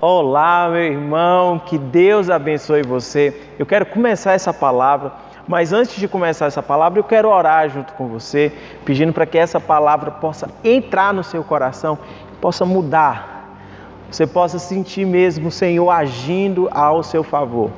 Olá, meu irmão, que Deus abençoe você. Eu quero começar essa palavra, mas antes de começar essa palavra, eu quero orar junto com você, pedindo para que essa palavra possa entrar no seu coração, possa mudar. Você possa sentir mesmo o Senhor agindo ao seu favor.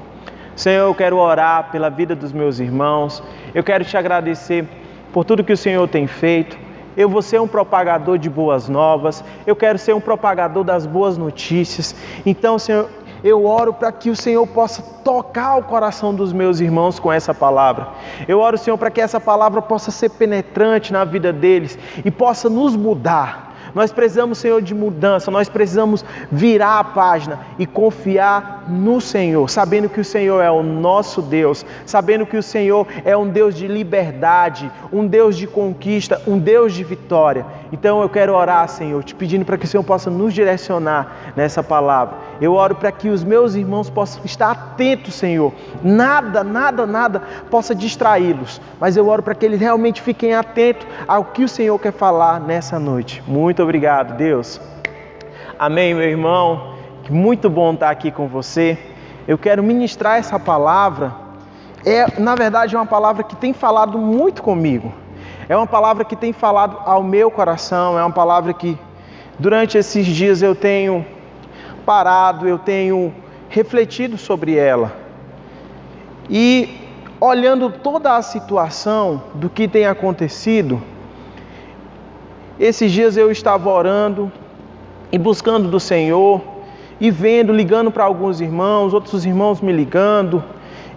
Senhor, eu quero orar pela vida dos meus irmãos. Eu quero te agradecer por tudo que o Senhor tem feito. Eu vou ser um propagador de boas novas. Eu quero ser um propagador das boas notícias. Então, Senhor, eu oro para que o Senhor possa tocar o coração dos meus irmãos com essa palavra. Eu oro, Senhor, para que essa palavra possa ser penetrante na vida deles e possa nos mudar. Nós precisamos, Senhor, de mudança, nós precisamos virar a página e confiar no Senhor, sabendo que o Senhor é o nosso Deus, sabendo que o Senhor é um Deus de liberdade, um Deus de conquista, um Deus de vitória. Então eu quero orar, Senhor, te pedindo para que o Senhor possa nos direcionar nessa palavra. Eu oro para que os meus irmãos possam estar atentos, Senhor, nada possa distraí-los, mas eu oro para que eles realmente fiquem atentos ao que o Senhor quer falar nessa noite. Muito obrigado, Deus. Amém, meu irmão. Muito bom estar aqui com você. Eu quero ministrar essa palavra. Na verdade, é uma palavra que tem falado muito comigo. É uma palavra que tem falado ao meu coração. É uma palavra que, durante esses dias, eu tenho parado, eu tenho refletido sobre ela. E, olhando toda a situação do que tem acontecido, esses dias eu estava orando e buscando do Senhor e ligando para alguns irmãos, outros irmãos me ligando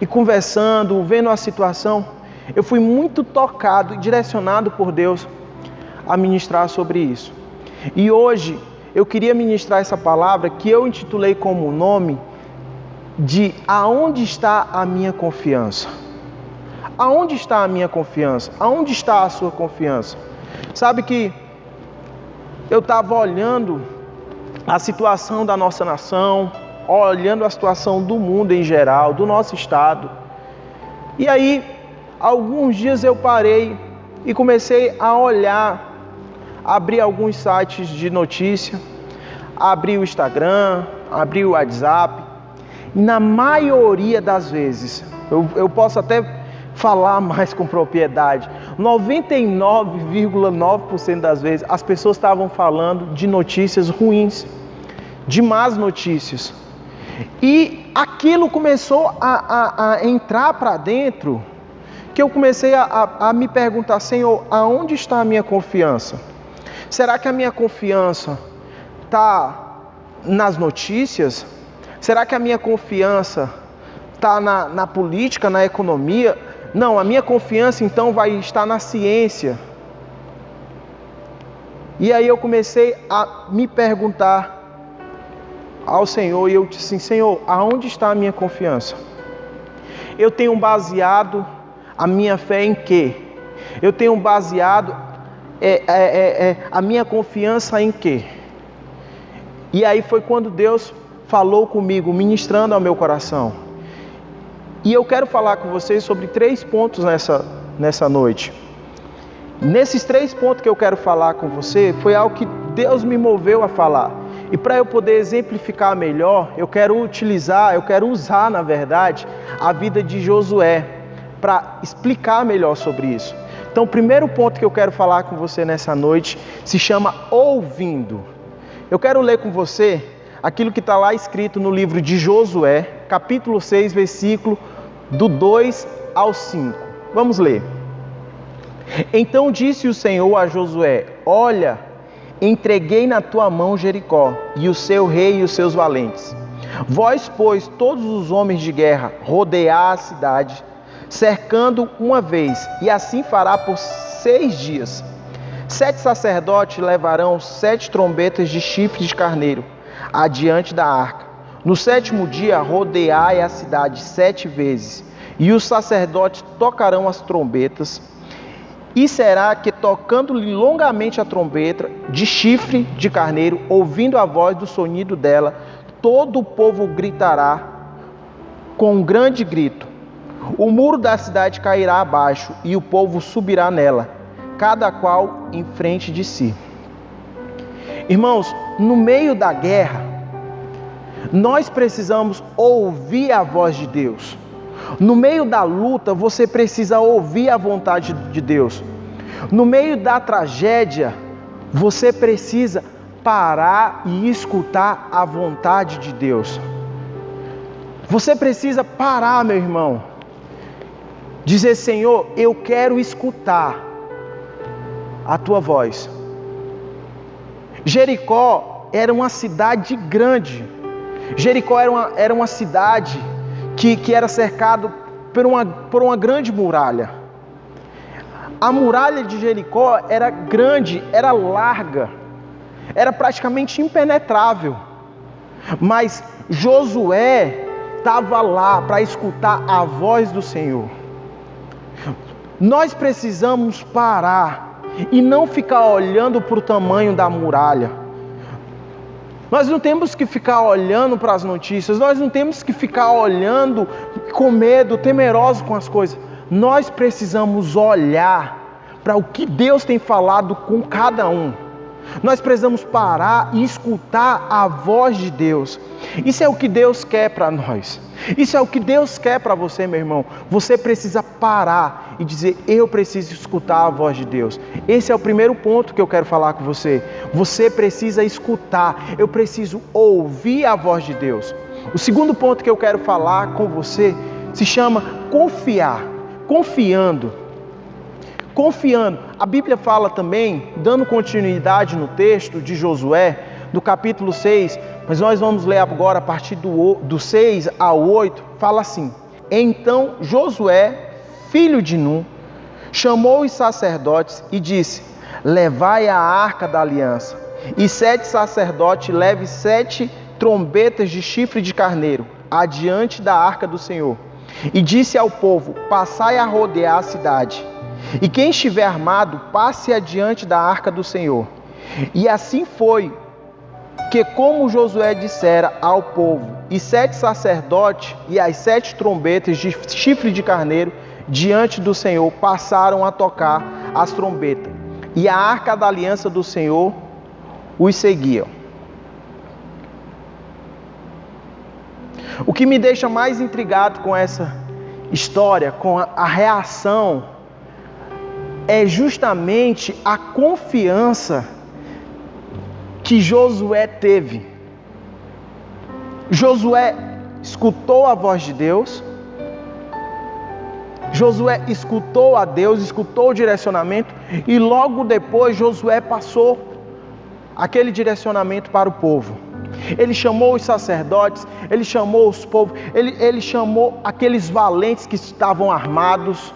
e conversando, vendo a situação. Eu fui muito tocado e direcionado por Deus a ministrar sobre isso. E hoje eu queria ministrar essa palavra que eu intitulei como nome de Aonde está a minha confiança? Aonde está a minha confiança? Aonde está a sua confiança? Sabe que eu estava olhando a situação da nossa nação, olhando a situação do mundo em geral, do nosso estado. E aí, alguns dias eu parei e comecei a olhar, abri alguns sites de notícia, abri o Instagram, abri o WhatsApp. E na maioria das vezes, eu posso até falar mais com propriedade, 99,9% das vezes as pessoas estavam falando de notícias ruins, de más notícias. E aquilo começou a entrar para dentro, que eu comecei a me perguntar: Senhor, aonde está a minha confiança? Será que a minha confiança está nas notícias? Será que a minha confiança está na política, na economia? Não, a minha confiança então vai estar na ciência. E aí eu comecei a me perguntar ao Senhor e eu disse assim: Senhor, aonde está a minha confiança? Eu tenho baseado a minha fé em quê? Eu tenho baseado a minha confiança em quê? E aí foi quando Deus falou comigo, ministrando ao meu coração. E eu quero falar com vocês sobre 3 pontos nessa noite. Nesses 3 pontos que eu quero falar com você, foi algo que Deus me moveu a falar. E para eu poder exemplificar melhor, eu quero usar, na verdade, a vida de Josué, para explicar melhor sobre isso. Então, o primeiro ponto que eu quero falar com você nessa noite se chama ouvindo. Eu quero ler com você aquilo que está lá escrito no livro de Josué, capítulo 6, versículo do 2 ao 5. Vamos ler. Então disse o Senhor a Josué: olha, entreguei na tua mão Jericó, e o seu rei e os seus valentes. Vós, pois, todos os homens de guerra, rodear a cidade, cercando uma vez, e assim fará por 6 dias. 7 sacerdotes levarão 7 trombetas de chifre de carneiro adiante da arca. No 7º dia, rodeai a cidade 7 vezes, e os sacerdotes tocarão as trombetas. E será que, tocando-lhe longamente a trombeta de chifre de carneiro, ouvindo a voz do sonido dela, todo o povo gritará com um grande grito. O muro da cidade cairá abaixo, e o povo subirá nela, cada qual em frente de si. Irmãos, no meio da guerra, Nós precisamos ouvir a voz de Deus. No meio da luta, você precisa ouvir a vontade de Deus. No meio da tragédia, você precisa parar e escutar a vontade de Deus. Você precisa parar, meu irmão. Dizer: Senhor, eu quero escutar a tua voz. Jericó era uma cidade grande. Jericó era uma cidade que era cercado por uma grande muralha. A muralha de Jericó era grande, era larga, era praticamente impenetrável. Mas Josué estava lá para escutar a voz do Senhor. Nós precisamos parar e não ficar olhando para o tamanho da muralha. Nós não temos que ficar olhando para as notícias, nós não temos que ficar olhando com medo, temeroso com as coisas. Nós precisamos olhar para o que Deus tem falado com cada um. Nós precisamos parar e escutar a voz de Deus. Isso é o que Deus quer para nós. Isso é o que Deus quer para você, meu irmão. Você precisa parar e dizer: eu preciso escutar a voz de Deus. Esse é o primeiro ponto que eu quero falar com você. Você precisa escutar. Eu preciso ouvir a voz de Deus. O segundo ponto que eu quero falar com você se chama confiar. Confiando. A Bíblia fala também, dando continuidade no texto de Josué, do capítulo 6, mas nós vamos ler agora a partir do 6 ao 8, fala assim: Então Josué, filho de Nun, chamou os sacerdotes e disse: Levai a arca da aliança, e 7 sacerdotes levem 7 trombetas de chifre de carneiro, adiante da arca do Senhor. E disse ao povo: Passai a rodear a cidade. E quem estiver armado, passe adiante da arca do Senhor. E assim foi que, como Josué dissera ao povo, e 7 sacerdotes e as 7 trombetas de chifre de carneiro diante do Senhor passaram a tocar as trombetas. E a arca da aliança do Senhor os seguia. O que me deixa mais intrigado com essa história, com a reação, é justamente a confiança que Josué teve. Josué escutou a voz de Deus. Josué escutou a Deus, escutou o direcionamento, e logo depois Josué passou aquele direcionamento para o povo. Ele chamou os sacerdotes, ele chamou os povos, ele chamou aqueles valentes que estavam armados.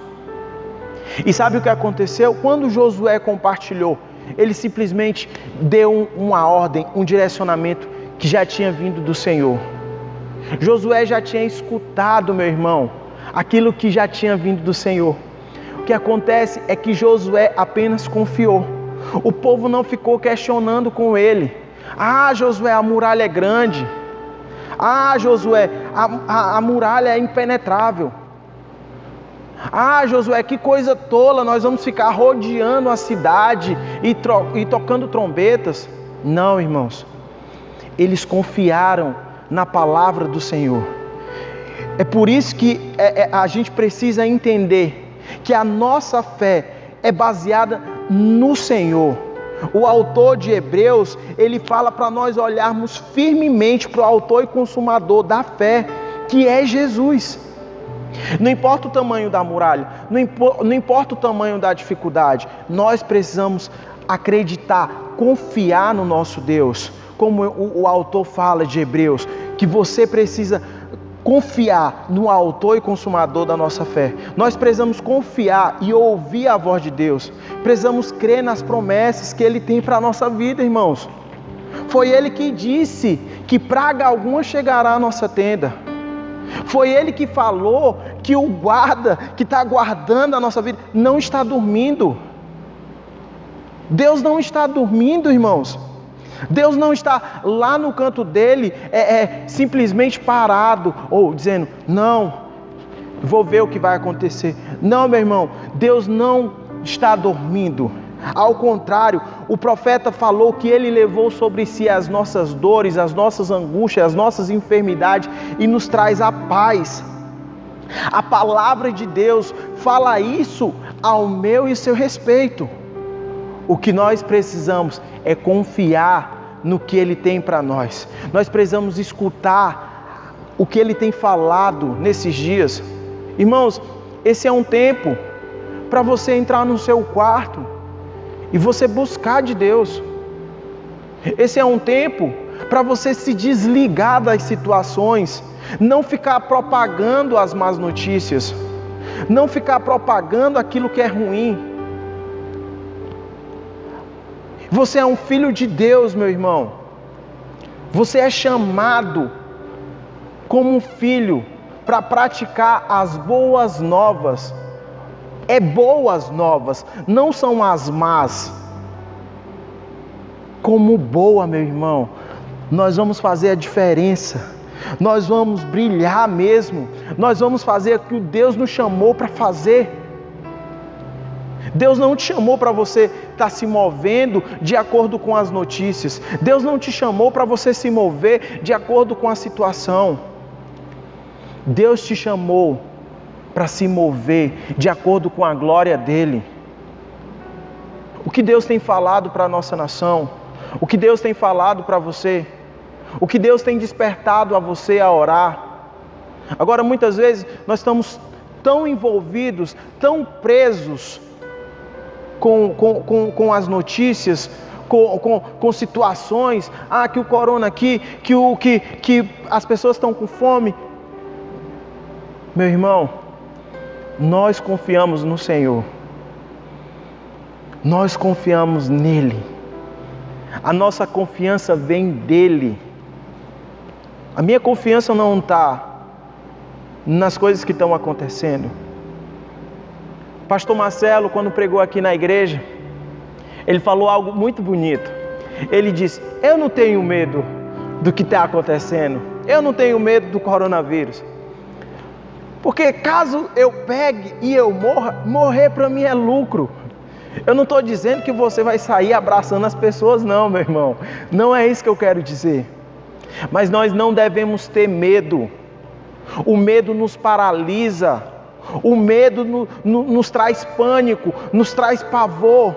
E sabe o que aconteceu? Quando Josué compartilhou, ele simplesmente deu uma ordem, um direcionamento que já tinha vindo do Senhor. Josué já tinha escutado, meu irmão, aquilo que já tinha vindo do Senhor. O que acontece é que Josué apenas confiou. O povo não ficou questionando com ele. Ah, Josué, a muralha é grande. Ah, Josué, a muralha é impenetrável. Ah, Josué, que coisa tola, nós vamos ficar rodeando a cidade e tocando trombetas. Não, irmãos. Eles confiaram na palavra do Senhor. É por isso que a gente precisa entender que a nossa fé é baseada no Senhor. O autor de Hebreus, ele fala para nós olharmos firmemente para o autor e consumador da fé, que é Jesus. Não importa o tamanho da muralha, não importa o tamanho da dificuldade, nós precisamos acreditar, confiar no nosso Deus. Como o autor fala de Hebreus, que você precisa confiar no autor e consumador da nossa fé. Nós precisamos confiar e ouvir a voz de Deus. Precisamos crer nas promessas que Ele tem para a nossa vida, irmãos. Foi Ele que disse que praga alguma chegará à nossa tenda. Foi Ele que falou que o guarda que está guardando a nossa vida não está dormindo. Deus não está dormindo, irmãos. Deus não está lá no canto dele, simplesmente parado, ou dizendo, não, vou ver o que vai acontecer. Não, meu irmão, Deus não está dormindo. Ao contrário, o profeta falou que Ele levou sobre si as nossas dores, as nossas angústias, as nossas enfermidades e nos traz a paz. A palavra de Deus fala isso ao meu e seu respeito. O que nós precisamos é confiar no que Ele tem para nós. Nós precisamos escutar o que Ele tem falado nesses dias. Irmãos, esse é um tempo para você entrar no seu quarto e você buscar de Deus. Esse é um tempo para você se desligar das situações, não ficar propagando as más notícias, não ficar propagando aquilo que é ruim. Você é um filho de Deus, meu irmão. Você é chamado como um filho para praticar as boas novas. É boas novas, não são as más. Como boa, meu irmão, nós vamos fazer a diferença. Nós vamos brilhar mesmo. Nós vamos fazer o que Deus nos chamou para fazer. Deus não te chamou para você estar se movendo de acordo com as notícias. Deus não te chamou para você se mover de acordo com a situação. Deus te chamou para se mover de acordo com a glória dEle. O que Deus tem falado para a nossa nação? O que Deus tem falado para você? O que Deus tem despertado a você a orar? Agora, muitas vezes, nós estamos tão envolvidos, tão presos com as notícias, com situações, que o corona aqui, que as pessoas estão com fome. Meu irmão, nós confiamos no Senhor, nós confiamos nele, a nossa confiança vem dele. A minha confiança não está nas coisas que estão acontecendo. Pastor Marcelo, quando pregou aqui na igreja, ele falou algo muito bonito. Ele disse: eu não tenho medo do que está acontecendo, eu não tenho medo do coronavírus, porque caso eu pegue e eu morrer para mim é lucro. Eu não estou dizendo que você vai sair abraçando as pessoas, não, meu irmão. Não é isso que eu quero dizer. Mas nós não devemos ter medo. O medo nos paralisa. O medo nos traz pânico, nos traz pavor.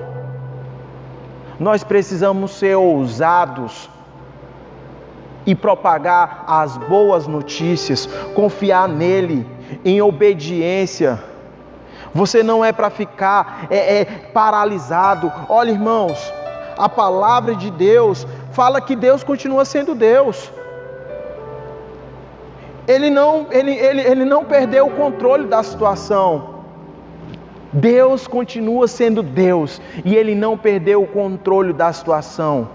Nós precisamos ser ousados e propagar as boas notícias, confiar nele, em obediência. Você não é para ficar paralisado. Olha, irmãos, a palavra de Deus fala que Deus continua sendo Deus. Ele não perdeu o controle da situação. Deus continua sendo Deus e Ele não perdeu o controle da situação.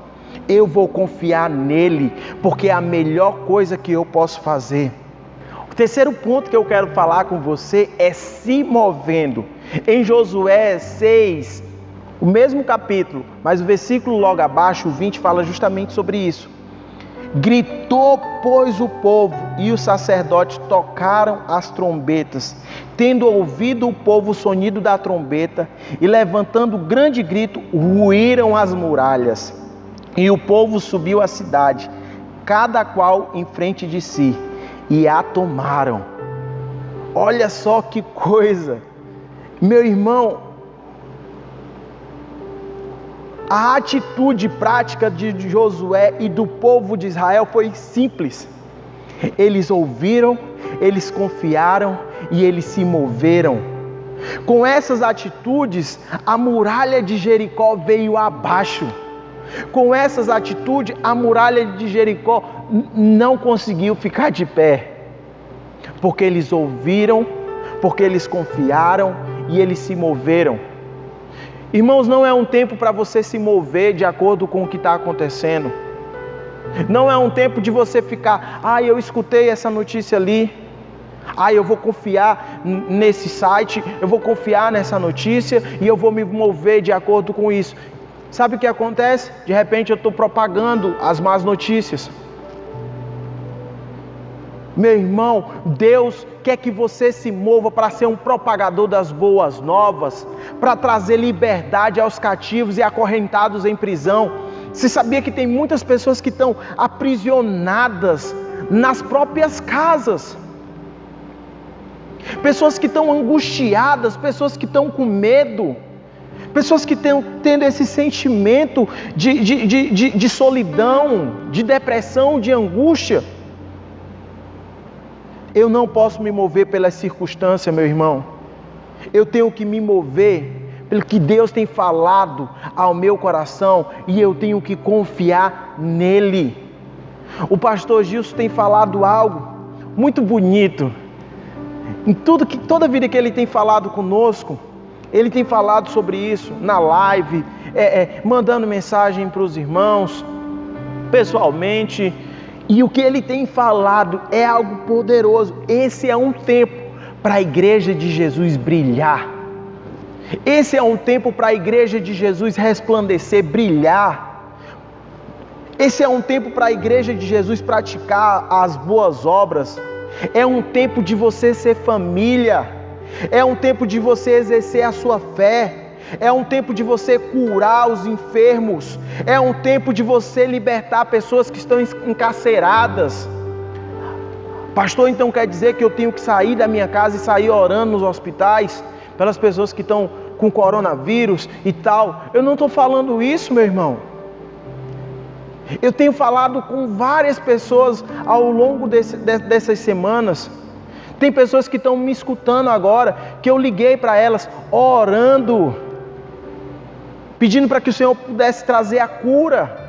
Eu vou confiar nele, porque é a melhor coisa que eu posso fazer. O terceiro ponto que eu quero falar com você é se movendo. Em Josué 6, o mesmo capítulo, mas o versículo logo abaixo, o 20, fala justamente sobre isso. Gritou, pois, o povo, e os sacerdotes tocaram as trombetas. Tendo ouvido o povo o sonido da trombeta, e levantando grande grito, ruíram as muralhas. E o povo subiu à cidade, cada qual em frente de si, e a tomaram. Olha só que coisa, meu irmão. A atitude prática de Josué e do povo de Israel foi simples. Eles ouviram, eles confiaram e eles se moveram. Com essas atitudes, a muralha de Jericó veio abaixo. Com essas atitudes, a muralha de Jericó não conseguiu ficar de pé. Porque eles ouviram, porque eles confiaram e eles se moveram. Irmãos, não é um tempo para você se mover de acordo com o que está acontecendo. Não é um tempo de você ficar, eu escutei essa notícia ali, eu vou confiar nesse site, eu vou confiar nessa notícia e eu vou me mover de acordo com isso. Sabe o que acontece? De repente eu estou propagando as más notícias. Meu irmão, Deus quer que você se mova para ser um propagador das boas novas, para trazer liberdade aos cativos e acorrentados em prisão. Você sabia que tem muitas pessoas que estão aprisionadas nas próprias casas? Pessoas que estão angustiadas, pessoas que estão com medo, pessoas que estão tendo esse sentimento de solidão, de depressão, de angústia. Eu não posso me mover pelas circunstâncias, meu irmão. Eu tenho que me mover pelo que Deus tem falado ao meu coração e eu tenho que confiar nele. O pastor Gilson tem falado algo muito bonito. Em toda vida que ele tem falado conosco, ele tem falado sobre isso na live, mandando mensagem para os irmãos, pessoalmente. E o que ele tem falado é algo poderoso. Esse é um tempo para a igreja de Jesus brilhar. Esse é um tempo para a igreja de Jesus resplandecer, brilhar. Esse é um tempo para a igreja de Jesus praticar as boas obras. É um tempo de você ser família. É um tempo de você exercer a sua fé. É um tempo de você curar os enfermos. É um tempo de você libertar pessoas que estão encarceradas. Pastor, então quer dizer que eu tenho que sair da minha casa e sair orando nos hospitais pelas pessoas que estão com coronavírus e tal? Eu não estou falando isso, meu irmão. Eu tenho falado com várias pessoas ao longo dessas semanas. Tem pessoas que estão me escutando agora, que eu liguei para elas orando, pedindo para que o Senhor pudesse trazer a cura.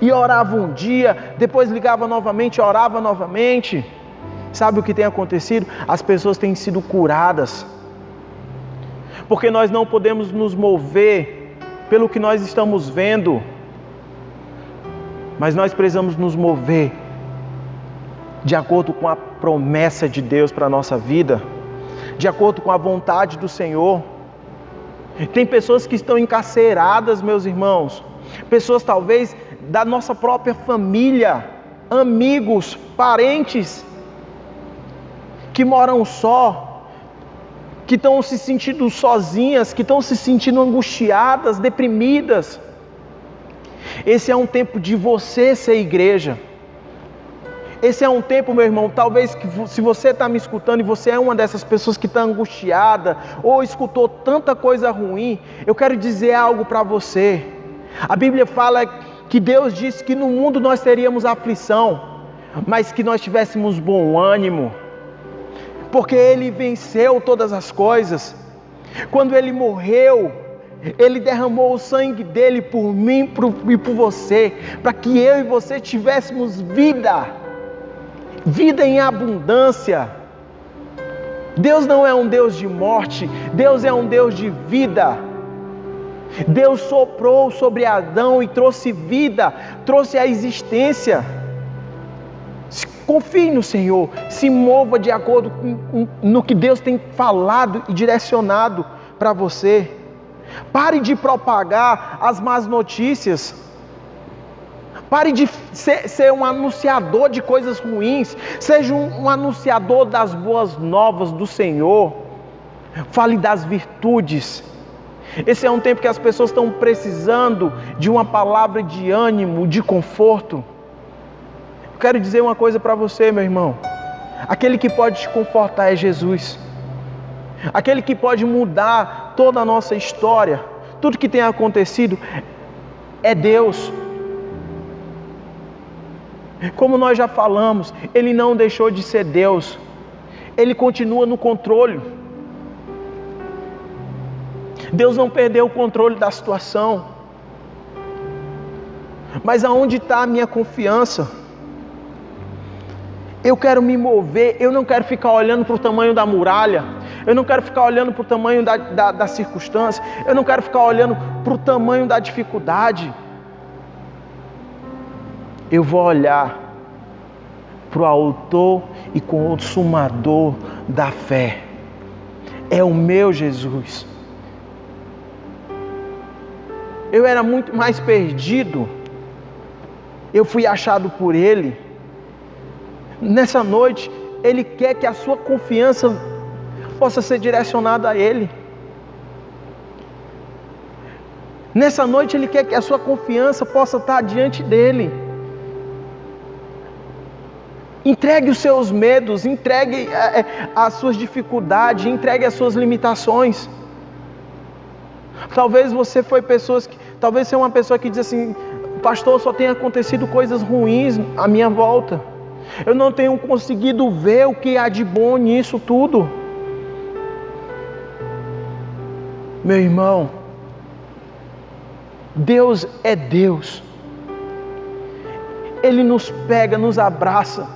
E orava um dia, depois ligava novamente, orava novamente. Sabe o que tem acontecido? As pessoas têm sido curadas. Porque nós não podemos nos mover pelo que nós estamos vendo, mas nós precisamos nos mover de acordo com a promessa de Deus para a nossa vida, de acordo com a vontade do Senhor. Tem pessoas que estão encarceradas, meus irmãos, pessoas talvez da nossa própria família, amigos, parentes, que moram só, que estão se sentindo sozinhas, que estão se sentindo angustiadas, deprimidas. Esse é um tempo de você ser igreja. Esse é um tempo, meu irmão, talvez que se você está me escutando e você é uma dessas pessoas que está angustiada ou escutou tanta coisa ruim, eu quero dizer algo para você. A Bíblia fala que Deus disse que no mundo nós teríamos aflição, mas que nós tivéssemos bom ânimo, porque Ele venceu todas as coisas. Quando Ele morreu, Ele derramou o sangue dele por mim e por você, para que eu e você tivéssemos vida em abundância. Deus não é um Deus de morte, Deus é um Deus de vida. Deus soprou sobre Adão e trouxe vida, trouxe a existência. Confie no Senhor, se mova de acordo com no que Deus tem falado e direcionado para você. Pare de propagar as más notícias. Pare de ser um anunciador de coisas ruins. Seja um anunciador das boas novas do Senhor. Fale das virtudes. Esse é um tempo que as pessoas estão precisando de uma palavra de ânimo, de conforto. Eu quero dizer uma coisa para você, meu irmão. Aquele que pode te confortar é Jesus. Aquele que pode mudar toda a nossa história, tudo que tem acontecido, é Deus. Como nós já falamos, Ele não deixou de ser Deus. Ele continua no controle. Deus não perdeu o controle da situação. Mas aonde está a minha confiança? Eu quero me mover, eu não quero ficar olhando para o tamanho da muralha. Eu não quero ficar olhando para o tamanho da circunstância. Eu não quero ficar olhando para o tamanho da dificuldade. Eu vou olhar para o autor e consumador da fé. É o meu Jesus. Eu era muito mais perdido. Eu fui achado por Ele. Nessa noite, Ele quer que a sua confiança possa ser direcionada a Ele. Nessa noite Ele quer que a sua confiança possa estar diante dEle. Entregue os seus medos, entregue as suas dificuldades, entregue as suas limitações. Talvez você é uma pessoa que diz assim: pastor, só tem acontecido coisas ruins à minha volta. Eu não tenho conseguido ver o que há de bom nisso tudo. Meu irmão, Deus é Deus. Ele nos pega, nos abraça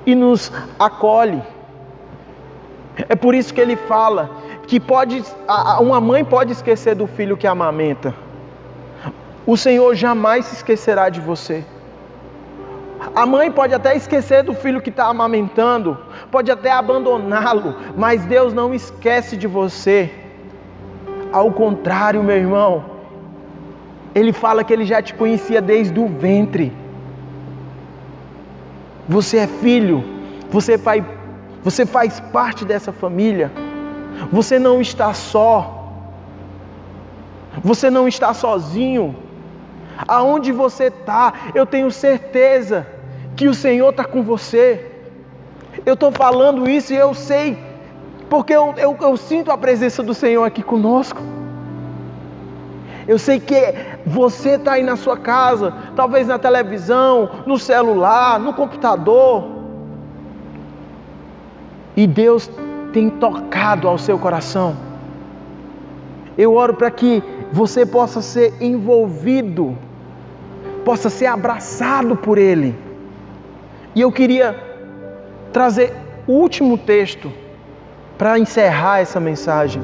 e nos acolhe. É por isso que Ele fala que uma mãe pode esquecer do filho que amamenta. O Senhor jamais se esquecerá de você. A mãe pode até esquecer do filho que está amamentando, pode até abandoná-lo, mas Deus não esquece de você. Ao contrário, meu irmão, Ele fala que Ele já te conhecia desde o ventre. Você é filho, você faz parte dessa família. Você não está só, você não está sozinho. Aonde você está, eu tenho certeza que o Senhor está com você. Eu estou falando isso e eu sei, porque eu sinto a presença do Senhor aqui conosco. Eu sei que você está aí na sua casa, talvez na televisão, no celular, no computador, e Deus tem tocado ao seu coração. Eu oro para que você possa ser envolvido, possa ser abraçado por Ele. E eu queria trazer o último texto para encerrar essa mensagem.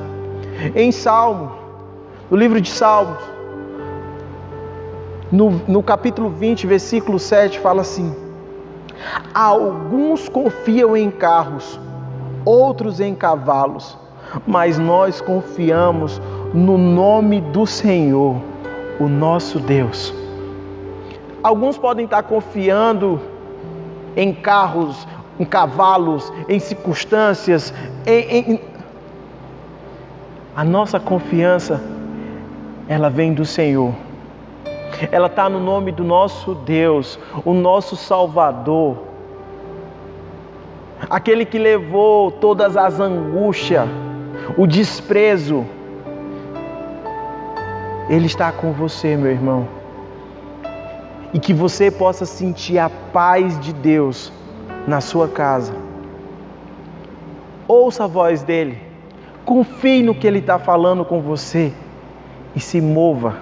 Em Salmo, no livro de Salmos, no capítulo 20, versículo 7, fala assim: alguns confiam em carros, outros em cavalos, mas nós confiamos no nome do Senhor, o nosso Deus. Alguns podem estar confiando em carros, em cavalos, em circunstâncias, A nossa confiança, ela vem do Senhor. Ela está no nome do nosso Deus, o nosso Salvador. Aquele que levou todas as angústias, o desprezo. Ele está com você, meu irmão. E que você possa sentir a paz de Deus na sua casa. Ouça a voz dEle. Confie no que Ele está falando com você. E se mova.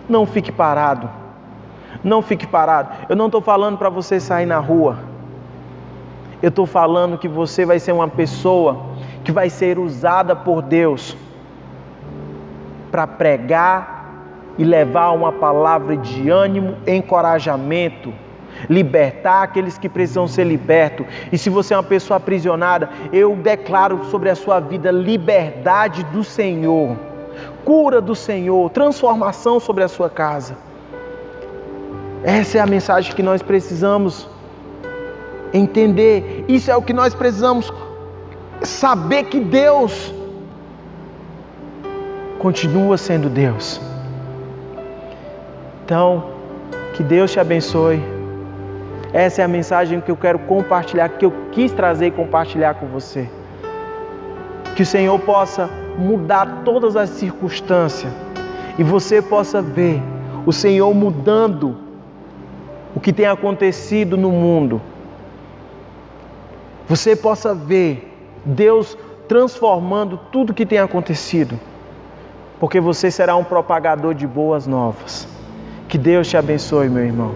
Não fique parado. Não fique parado. Eu não estou falando para você sair na rua. Eu estou falando que você vai ser uma pessoa que vai ser usada por Deus para pregar e levar uma palavra de ânimo, encorajamento, libertar aqueles que precisam ser libertos. E se você é uma pessoa aprisionada, eu declaro sobre a sua vida liberdade do Senhor, cura do Senhor, transformação sobre a sua casa. Essa é a mensagem que nós precisamos entender. Isso é o que nós precisamos saber, que Deus continua sendo Deus. Então, que Deus te abençoe. Essa é a mensagem que eu quero compartilhar, que eu quis trazer e compartilhar com você. Que o Senhor possa mudar todas as circunstâncias e você possa ver o Senhor mudando o que tem acontecido no mundo. Você possa ver Deus transformando tudo que tem acontecido, porque você será um propagador de boas novas. Que Deus te abençoe, meu irmão.